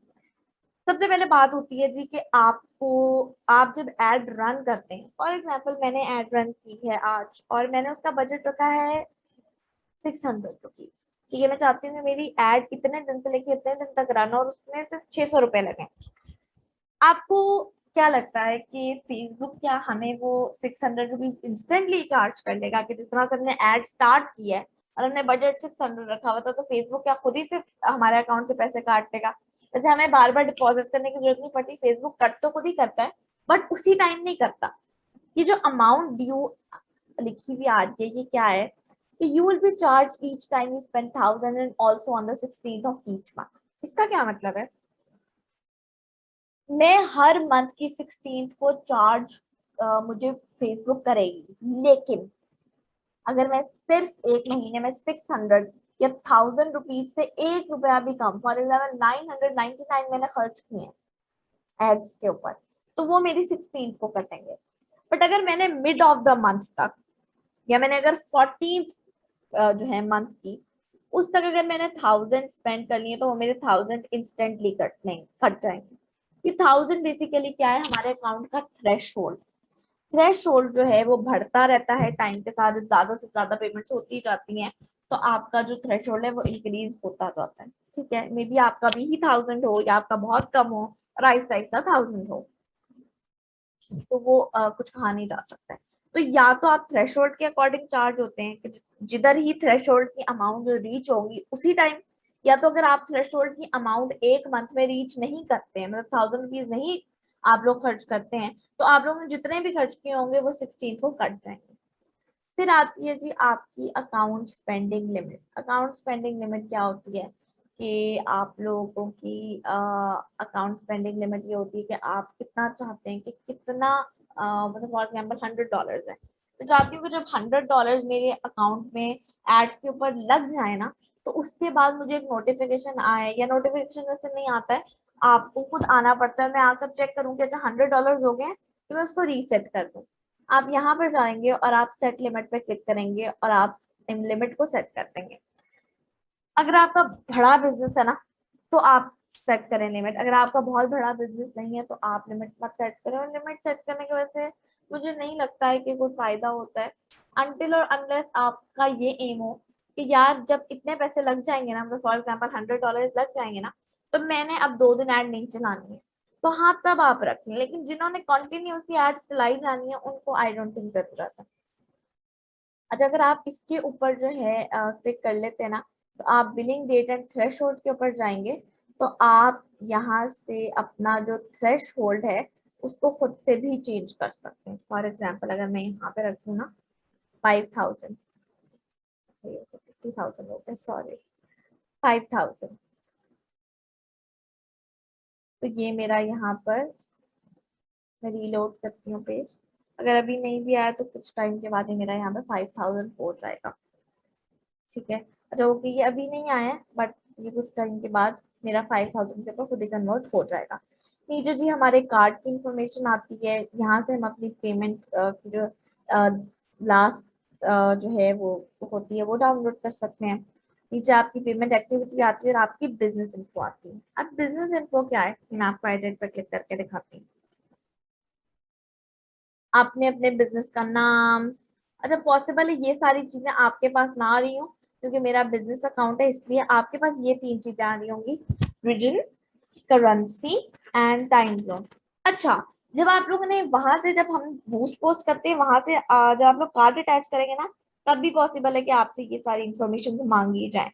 Speaker 1: सबसे पहले बात होती है जी कि आपको, आप जब एड रन करते हैं, फॉर एग्जाम्पल मैंने एड रन की है आज और मैंने उसका बजट रखा है 600 रुपीज, ठीक है। मैं चाहती हूँ कि मेरी एड इतने दिन से लेके इतने दिन तक रन और उसमें सिर्फ 600 रुपए लगे। आपको क्या लगता है कि फेसबुक क्या हमें वो 600 रुपीज इंस्टेंटली चार्ज कर लेगा कि जिस तरह से हमने एड स्टार्ट की है और हमने बजट 600 रखा हुआ था, तो फेसबुक क्या खुद ही से हमारे अकाउंट से पैसे काट लेगा। जैसे हमें बार बार डिपॉजिट करने की जरूरत नहीं पड़ती, फेसबुक कट तो खुद ही करता है बट उसी टाइम नहीं करता। ये जो अमाउंट ड्यू लिखी हुई आ रही है ये क्या है कि you will be charge each time you spend 1000 and also on the 16th of each month. इसका क्या मतलब है मैं हर मंथ की 16th को चार्ज मुझे फेसबुक करेगी, लेकिन अगर मैं सिर्फ एक महीने में 600 या 1000 रुपीज से 1 रुपया भी कम, फॉर एग्जाम्पल 999 मैंने खर्च किए हैं एड्स के ऊपर, तो वो मेरी 16th को कटेंगे। बट अगर मैंने मिड ऑफ द मंथ तक, या मैंने अगर 14th जो है मंथ की उस तक अगर मैंने 1000 स्पेंड कर लिए, तो वो मेरे 1000 इंस्टेंटली कट जाएंगे। ये 1000 बेसिकली क्या है, हमारे अकाउंट का थ्रेश होल्ड जो है वो बढ़ता रहता है टाइम के साथ, ज्यादा से ज्यादा पेमेंट्स होती जाती हैं, तो आपका जो थ्रेश होल्ड है वो इंक्रीज होता जाता है। ठीक है, मे बी आपका भी ही 1000 हो या आपका बहुत कम हो और आहिस्ता आहिस्ता 1000 हो, तो वो कुछ कहा नहीं जा सकता है। तो या तो आप थ्रेशोल्ड के अकॉर्डिंग चार्ज होते हैं कि जिधर ही थ्रेशोल्ड की अमाउंट रीच होगी उसी टाइम, या तो अगर आप थ्रेशोल्ड की अमाउंट एक मंथ में रीच नहीं करते हैं, मतलब 1000 रुपीज नहीं आप लोग खर्च करते हैं, तो आप लोगों ने जितने भी खर्च किए होंगे वो 16 को कट जाएंगे। फिर आती है जी आपकी account spending limit. Account spending limit क्या होती है कि आप लोगों की अकाउंट स्पेंडिंग लिमिट ये होती है कि आप कितना चाहते हैं कि कितना, मतलब फॉर एग्जाम्पल $100 है, तो चाहती हूँ कि जब $100 मेरे अकाउंट में एड्स के ऊपर लग जाए ना, तो उसके बाद मुझे एक नोटिफिकेशन आए, या नोटिफिकेशन वैसे नहीं आता है, आपको खुद आना पड़ता है, मैं आकर चेक करूँ कि अच्छा $100 हो गए, तो मैं उसको रीसेट कर दूँ। आप यहाँ पर जाएंगे और आप सेट लिमिट पे क्लिक करेंगे और आप लिमिट को सेट कर देंगे। अगर आपका बड़ा बिजनेस है ना, तो आप सेट करें लिमिट। अगर आपका बहुत बड़ा बिजनेस नहीं है तो आप लिमिट मत सेट करें, और लिमिट सेट करने की वजह से मुझे नहीं लगता है कि कोई फायदा होता है, अनटिल और अनलेस आपका ये एम हो कि यार जब इतने पैसे लग जाएंगे ना, मतलब फॉर एग्जाम्पल $100 लग जाएंगे ना, तो मैंने अब 2 दिन ऐड नहीं चलानी है, तो हाँ तब आप रखें। लेकिन जिन्होंने कंटिन्यूसली एड चलाई जानी है उनको आई डोंट थिंक जरूरत है। अच्छा, अगर आप इसके ऊपर जो है क्लिक कर लेते हैं ना, तो आप billing date and threshold के ऊपर जाएंगे, तो आप यहाँ से अपना जो थ्रेश होल्ड है उसको खुद से भी चेंज कर सकते हैं। फॉर एग्जाम्पल अगर मैं यहाँ पे रखूँ ना 5000, 50,000 हो गए, सॉरी 5000, तो ये मेरा यहाँ पर, मैं रीलोड करती हूँ पेज, अगर अभी नहीं भी आया तो कुछ टाइम के बाद ही मेरा यहाँ पे 5000 हो जाएगा। ठीक है, अच्छा ओके, ये अभी नहीं आया है बट ये कुछ टाइम के बाद मेरा 5000 के ऊपर खुद ही कन्वर्ट हो जाएगा। नीचे जी हमारे कार्ड की इंफॉर्मेशन आती है, यहाँ से हम अपनी पेमेंट की जो लास्ट जो है वो होती है वो डाउनलोड कर सकते हैं। नीचे आपकी पेमेंट एक्टिविटी आती है और आपकी बिजनेस इन्फो आती है। अब बिजनेस इन्फो क्या है, मैं आपको एडिट पर क्लिक करके दिखाती हूँ। आपने अपने बिजनेस का नाम, अच्छा पॉसिबल है ये सारी चीजें आपके पास ना आ रही हो क्योंकि मेरा बिजनेस अकाउंट है, इसलिए आपके पास ये 3 चीजें आ रही होंगी, region, currency and time zone. अच्छा, जब आप लोगों ने वहां से, जब हम बूस्ट पोस्ट करते हैं वहां से जब आप लोग कार्ड अटैच करेंगे ना, तब भी पॉसिबल है कि आपसे ये सारी इंफॉर्मेशन मांगी जाए।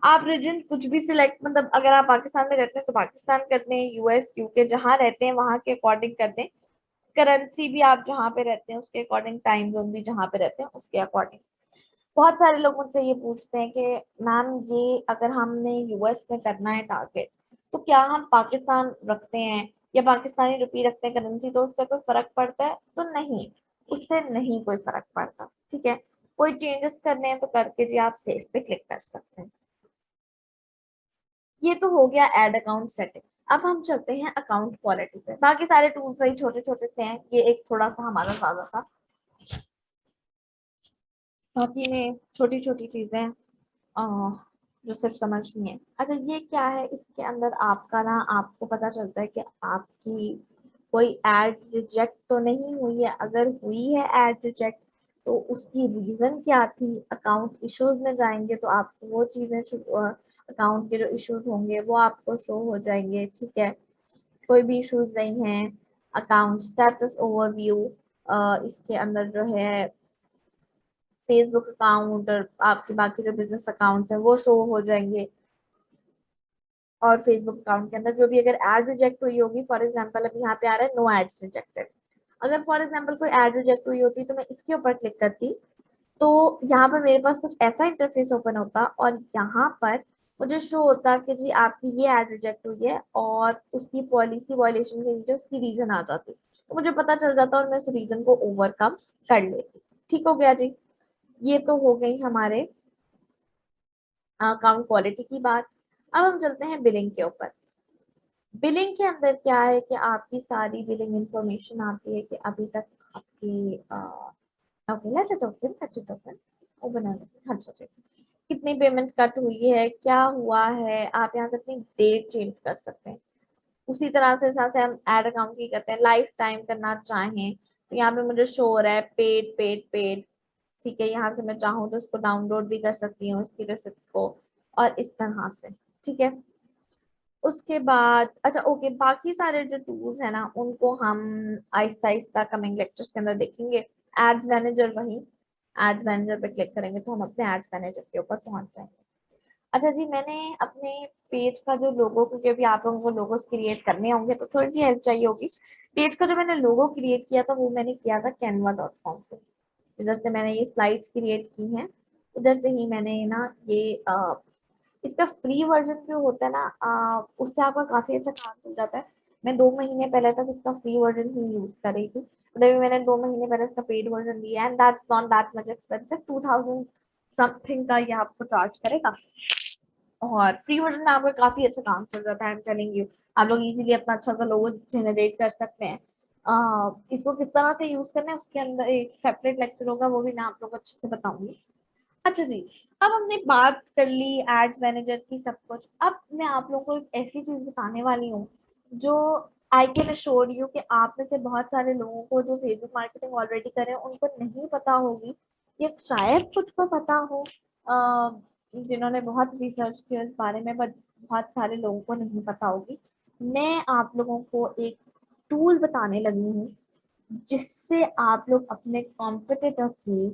Speaker 1: आप रीजन कुछ भी सिलेक्ट, मतलब अगर आप पाकिस्तान में रहते हैं तो पाकिस्तान कर दें, यूएस यूके जहाँ रहते हैं वहां के अकॉर्डिंग कर दें, करेंसी भी आप जहाँ पे रहते हैं उसके अकॉर्डिंग, टाइम जोन भी जहाँ पे रहते हैं उसके अकॉर्डिंग। बहुत सारे लोग मुझसे ये पूछते हैं कि मैम ये अगर हमने यूएस में करना है टारगेट, तो क्या हम पाकिस्तान रखते हैं या पाकिस्तानी रुपी रखते हैं करेंसी, तो उससे कोई फर्क पड़ता है? तो नहीं, उससे नहीं कोई फर्क पड़ता। ठीक है, कोई चेंजेस करने हैं तो करके जी आप सेव पे क्लिक कर सकते हैं। ये तो हो गया एड अकाउंट सेटिंग्स। अब हम चलते हैं अकाउंट क्वालिटी पे। बाकी सारे टूल्स वही छोटे छोटे से हैं, ये एक थोड़ा सा हमारा ज्यादा था, बाकी में छोटी छोटी चीजें जो सिर्फ समझनी है। अच्छा ये क्या है, इसके अंदर आपका ना, आपको पता चलता है कि आपकी कोई एड रिजेक्ट तो नहीं हुई है, अगर हुई है एड रिजेक्ट तो उसकी रीजन क्या थी। अकाउंट इश्यूज में जाएंगे तो आपको वो चीजें, अकाउंट के जो इश्यूज होंगे वो आपको शो हो जाएंगे। ठीक है, कोई भी इश्यूज नहीं है। अकाउंट स्टेटस ओवरव्यू, इसके अंदर जो है फेसबुक अकाउंट और आपके बाकी जो बिजनेस अकाउंट्स हैं वो शो हो जाएंगे। और फेसबुक अकाउंट के अंदर जो भी अगर एड रिजेक्ट हुई होगी, फॉर एग्जांपल अभी यहाँ पे आ रहा है नो एड्स रिजेक्टेड, अगर फॉर एग्जांपल कोई एड रिजेक्ट हुई होती तो मैं इसके ऊपर क्लिक करती, तो यहाँ पर मेरे पास कुछ ऐसा इंटरफेस ओपन होता और यहाँ पर मुझे शो होता कि जी आपकी ये एड रिजेक्ट हुई है और उसकी पॉलिसी वायलेशन के नीचे उसकी रीजन आ जाती, तो मुझे पता चल जाता और मैं उस रीजन को ओवरकम कर लेती। ठीक हो गया जी। ये तो हो गई हमारे अकाउंट क्वालिटी की बात। अब हम चलते हैं बिलिंग के ऊपर। बिलिंग के अंदर क्या है कि आपकी सारी बिलिंग इंफॉर्मेशन आती है कि अभी तक आपकी okay let it open, let it open, open है। हाँ चलिए, कितनी पेमेंट कट हुई है, क्या हुआ है, आप यहाँ से अपनी डेट चेंज कर सकते हैं। उसी तरह से जैसे हम एड अकाउंट की करते हैं, लाइफ टाइम करना चाहें तो यहाँ पे मुझे शो हो रहा है पेड पेड पेड। ठीक है, यहाँ से मैं चाहूँ तो उसको डाउनलोड भी कर सकती हूँ उसकी रिसिप्ट को, और इस तरह से। ठीक है, उसके बाद अच्छा ओके, बाकी सारे जो टूल्स है ना उनको हम आहिस्ता आहिस्ता कमिंग लेक्चर्स के अंदर देखेंगे। एड्स मैनेजर, वही एड्स मैनेजर पे क्लिक करेंगे तो हम अपने एड्स मैनेजर के ऊपर पहुंच जाएंगे। अच्छा जी, मैंने अपने पेज का जो लोगो, क्योंकि अभी आप लोगों को लोगोस क्रिएट करने होंगे तो थोड़ी सी हेल्प चाहिए होगी। पेज का जो मैंने लोगो क्रिएट किया था वो मैंने किया था canva.com से। इधर से मैंने ये स्लाइड्स क्रिएट की हैं, उधर से ही मैंने ना ये इसका फ्री वर्जन जो होता है ना उससे आपका काफी अच्छा काम चल जाता है। मैं 2 महीने पहले तक इसका फ्री वर्जन ही यूज कर रही थी, but अभी मैंने 2 महीने पहले इसका पेड वर्जन लिया and that's not that much expensive, 2000 something का ये आपको चार्ज करेगा। और फ्री वर्जन में आपका काफी अच्छा काम चल जाता है, आई एम टेलिंग यू। आप लोग इजीली अपना अच्छा सा लोगो जनरेट कर सकते हैं। इसको किस तरह से यूज करना है उसके अंदर एक सेपरेट लेक्चर होगा, वो भी मैं आप लोग को अच्छे से बताऊंगी। अच्छा जी, अब हमने बात कर ली एड्स मैनेजर की सब कुछ। अब मैं आप लोगों को एक ऐसी चीज बताने वाली हूँ जो आई कैन अश्योर यू कि आप में से बहुत सारे लोगों को जो फेसबुक मार्केटिंग ऑलरेडी कर रहे हैं उनको नहीं पता होगी, या शायद कुछ को पता हो जिन्होंने बहुत रिसर्च किया इस बारे में, बट बहुत सारे लोगों को नहीं पता होगी। मैं आप लोगों को एक टूल बताने लगी हूँ जिससे आप लोग अपने कॉम्पिटिटर की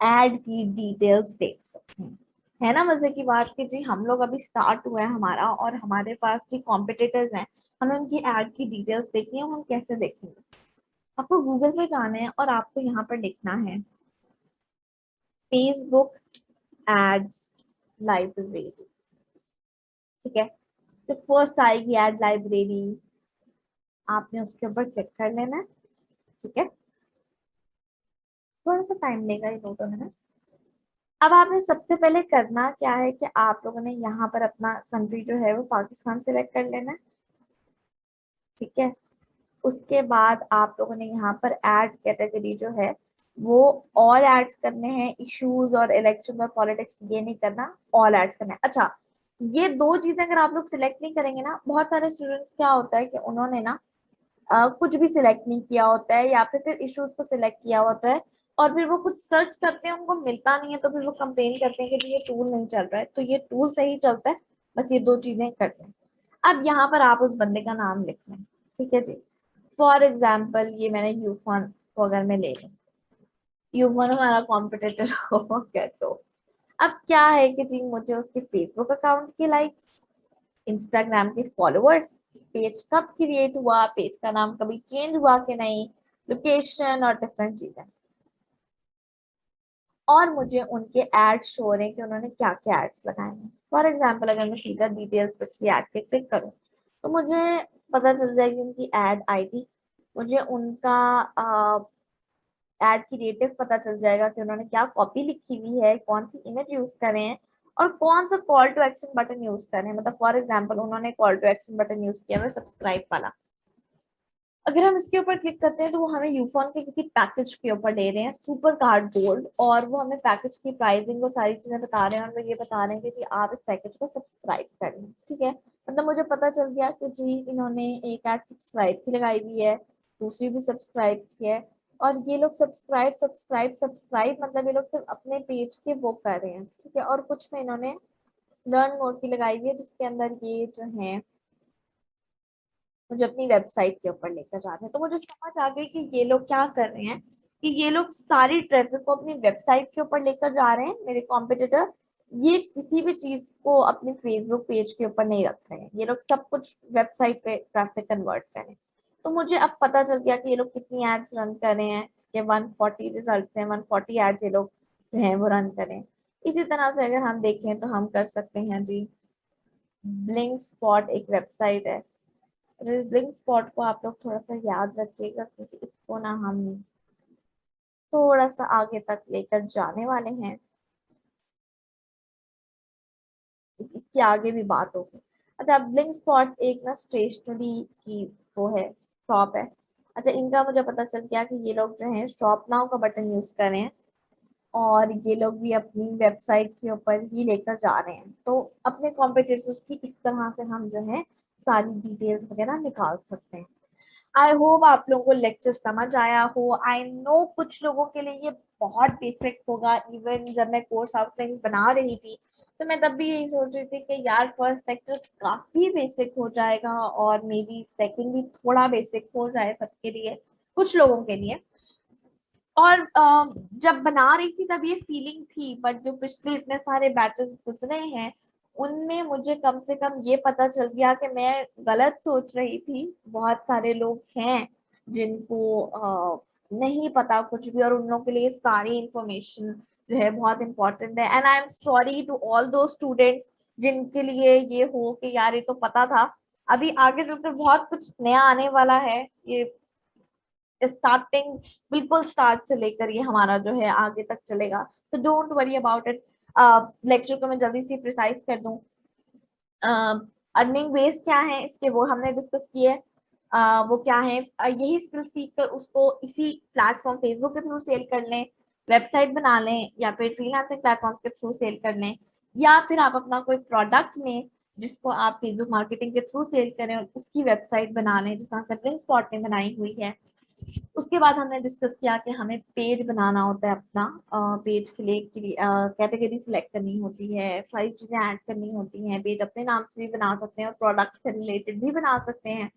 Speaker 1: एड की डिटेल्स देख सकते हैं। है ना मजे की बात कि जी हम लोग अभी स्टार्ट हुआ है हमारा और हमारे पास जो कॉम्पिटिटर्स हैं, हमें उनकी एड की डिटेल्स देखनी है। हम कैसे देखेंगे? आपको गूगल पे जाना है और आपको यहाँ पर लिखना है फेसबुक एड्स लाइब्रेरी। ठीक है, तो फर्स्ट आएगी एड लाइब्रेरी, आपने उसके ऊपर क्लिक कर लेना है। ठीक है, थोड़ा सा टाइम लेगा ये 2 मिनट। अब आपने सबसे पहले करना क्या है कि आप लोगों ने यहाँ पर अपना कंट्री जो है वो पाकिस्तान सेलेक्ट कर लेना है। ठीक है, उसके बाद आप लोगों ने यहाँ पर ऐड कैटेगरी जो है वो ऑल एड्स करने हैं, इश्यूज और इलेक्शन और पॉलिटिक्स ये नहीं करना, ऑल एड्स करना है। अच्छा, ये दो चीजें अगर आप लोग सिलेक्ट नहीं करेंगे ना, बहुत सारे स्टूडेंट्स क्या होता है कि उन्होंने ना कुछ भी सिलेक्ट नहीं किया होता है या फिर सिर्फ इश्यूज को सिलेक्ट किया होता है, और फिर वो कुछ सर्च करते हैं उनको मिलता नहीं है तो फिर वो कंप्लेन करते हैं कि ये टूल नहीं चल रहा है। तो ये टूल सही चलता है, बस ये दो चीजें करते हैं। अब यहाँ पर आप उस बंदे का नाम लिख लें। ठीक है जी, फॉर एग्जाम्पल ये मैंने यूफोन को अगर मैं ले लूँ, यूफोन हमारा कॉम्पिटिटर हो गया, तो अब क्या है कि जी मुझे उसके फेसबुक अकाउंट की लाइक्स, इंस्टाग्राम के फॉलोअर्स, पेज कब क्रिएट हुआ, पेज का नाम कभी चेंज हुआ कि नहीं, लोकेशन और डिफरेंट चीजें, और मुझे उनके एड्स शो हो रहे हैं कि उन्होंने क्या क्या एड्स लगाए हैं। फॉर एग्जाम्पल अगर मैं सीधा डिटेल्स पे किसी एड पे क्लिक करूँ तो मुझे पता चल जाएगी उनकी एड आईडी, मुझे उनका एड क्रिएटिव पता चल जाएगा कि उन्होंने क्या कॉपी लिखी हुई है, कौन सी इमेज यूज करे हैं और कौन सा call to action button use कर रहे हैं। मतलब फॉर एग्जाम्पल उन्होंने call to action button use किया है सब्सक्राइब वाला, अगर हम इसके ऊपर क्लिक करते हैं तो वो हमें यूफोन के किसी पैकेज के ऊपर ले रहे हैं सुपर कार्ड गोल्ड, और वो हमें पैकेज की प्राइसिंग और सारी चीजें बता रहे हैं और वो ये बता रहे हैं कि जी आप इस पैकेज को सब्सक्राइब कर लें। ठीक है, मतलब मुझे पता चल गया कि जी इन्होंने एक ऐड सब्सक्राइब की लगाई हुई है, दूसरी भी सब्सक्राइब की है, और ये लोग सब्सक्राइब सब्सक्राइब सब्सक्राइब मतलब ये लोग सिर्फ अपने पेज के वो कर रहे हैं। ठीक है, और कुछ में इन्होंने लर्न मोर की लगाई हुई है जिसके अंदर ये जो है मुझे अपनी वेबसाइट के ऊपर लेकर जा रहे हैं। तो मुझे समझ आ गई कि ये लोग क्या कर रहे हैं कि ये लोग सारी ट्रैफिक को अपनी वेबसाइट के ऊपर लेकर जा रहे हैं मेरे कॉम्पिटिटर। ये किसी भी चीज को अपने फेसबुक पेज के ऊपर नहीं रख रहे हैं, ये लोग सब कुछ वेबसाइट पे ट्रैफिक कन्वर्ट कर रहे हैं। तो मुझे अब पता चल गया कि ये लोग कितनी एड्स रन कर रहे हैं, कि 140 रिजल्ट हैं, 140 एड्स ये लोग जो है वो रन करें। इसी तरह से अगर हम देखें तो हम कर सकते हैं जी ब्लिंक स्पॉट एक वेबसाइट है। ब्लिंक स्पॉट को आप लोग थोड़ा सा याद रखिएगा, क्योंकि इसको ना हम थोड़ा सा आगे तक लेकर जाने वाले हैं, इसके आगे भी बात होगी। अच्छा, ब्लिंक स्पॉट एक ना स्टेशनरी की वो है, शॉप है। अच्छा, इनका मुझे पता चल गया कि ये लोग जो है शॉप नाउ का बटन यूज कर रहे हैं, और ये लोग भी अपनी वेबसाइट के ऊपर ही लेकर जा रहे हैं। तो अपने कॉम्पिटिटर्स की इस तरह से हम जो है सारी डिटेल्स वगैरह निकाल सकते हैं। आई होप आप लोगों को लेक्चर समझ आया हो। आई नो कुछ लोगों के लिए ये बहुत बेसिक होगा। इवन जब मैं कोर्स आउटलाइन बना रही थी तो मैं तब भी यही सोच रही थी कि यार फर्स्ट लेक्चर काफी बेसिक हो जाएगा, और मे बी सेकेंड भी थोड़ा बेसिक हो जाए सबके लिए, कुछ लोगों के लिए। और जब बना रही थी तब ये फीलिंग थी, बट जो पिछले इतने सारे बैचेस गुजरे हैं उनमें मुझे कम से कम ये पता चल गया कि मैं गलत सोच रही थी। बहुत सारे लोग हैं जिनको नहीं पता कुछ भी, और उन लोगों के लिए सारी इंफॉर्मेशन जो है बहुत इंपॉर्टेंट है। And I am sorry to all those students जिनके लिए ये हो कि यार ये तो पता था, अभी आगे चलकर बहुत कुछ नया आने वाला है। ये स्टार्टिंग, बिल्कुल स्टार्ट से लेकर ये हमारा जो है आगे तक चलेगा। तो don't worry about it. Lecture को मैं जल्दी से प्रिसाइज कर दूं। अर्निंग बेस क्या है इसके, वो हमने डिस्कस किए। वो क्या है, यही स्किल सीख कर उसको इसी प्लेटफॉर्म फेसबुक के थ्रू सेल कर लें, वेबसाइट बना लें, या फिर फ्रीलांसिंग प्लेटफॉर्म्स के थ्रू सेल कर लें, या फिर आप अपना कोई प्रोडक्ट लें जिसको आप फेसबुक मार्केटिंग के थ्रू सेल करें और उसकी वेबसाइट बना लें, जिस तरह से ब्लिंक स्पॉट ने बनाई हुई है। उसके बाद हमने डिस्कस किया कि हमें पेज बनाना होता है अपना। पेज के लिए कैटेगरी सिलेक्ट करनी होती है, सारी चीजें ऐड करनी होती हैं। पेज अपने नाम से भी बना सकते हैं और प्रोडक्ट से रिलेटेड भी बना सकते हैं।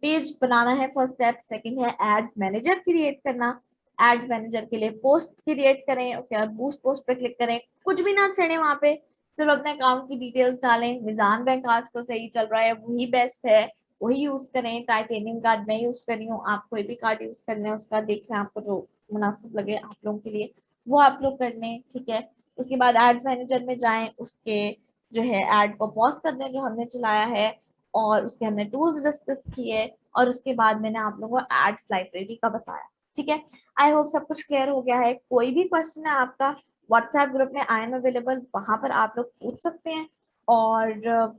Speaker 1: पेज बनाना है फर्स्ट स्टेप। सेकंड है एड्स मैनेजर क्रिएट करना। एड्स मैनेजर के लिए पोस्ट क्रिएट करें, उसके बाद बूस्ट पोस्ट पे क्लिक करें, कुछ भी ना छेड़े वहां पे, सिर्फ अपने अकाउंट की डिटेल्स डालें। मिजान बैंक आजकल सही चल रहा है, वही बेस्ट है, वही यूज करें। टाइटेनियम कार्ड मैं यूज कर रही हूँ, आप कोई भी कार्ड यूज कर लें, उसका देख लें आपको जो मुनासिब लगे आप लोगों के लिए, वो आप लोग कर लें, ठीक है। उसके बाद एड्स मैनेजर में जाएं, उसके जो है एड को पॉज कर दें जो हमने चलाया है, और उसके हमने टूल्स डिस्कस किए, और उसके बाद मैंने आप लोगों को एड्स लाइब्रेरी का बताया, ठीक है। आई होप सब कुछ क्लियर हो गया है। कोई भी क्वेश्चन है आपका, व्हाट्सएप ग्रुप में आई एम अवेलेबल, वहां पर आप लोग पूछ सकते हैं। और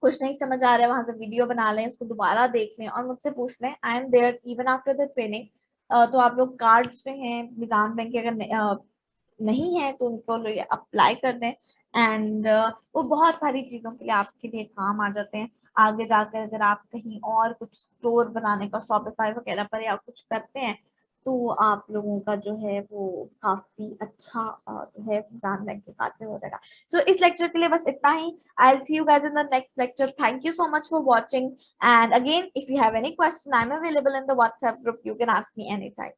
Speaker 1: कुछ नहीं समझ आ रहा है वहां से वीडियो बना लें, उसको दोबारा देख लें और मुझसे पूछ लें। I am there even after the training. तो आप लोग कार्ड्स जो हैं निजाम बैंक के, अगर नहीं है तो उनको अप्लाई कर दें। एंड वो बहुत सारी चीजों के लिए आपके लिए काम आ जाते हैं आगे जाकर। अगर आप कहीं और कुछ स्टोर बनाने का, शॉपिफाई वगैरह पर या कुछ करते हैं, तो आप लोगों का जो है वो काफी अच्छा जो है एग्जाम बैंक के खाते हो जाएगा। सो इस लेक्चर के लिए बस इतना ही। I'll see you guys in the next lecture. Thank you so much for watching. And again, if you have any question, I'm available in the WhatsApp group. You can ask me anytime.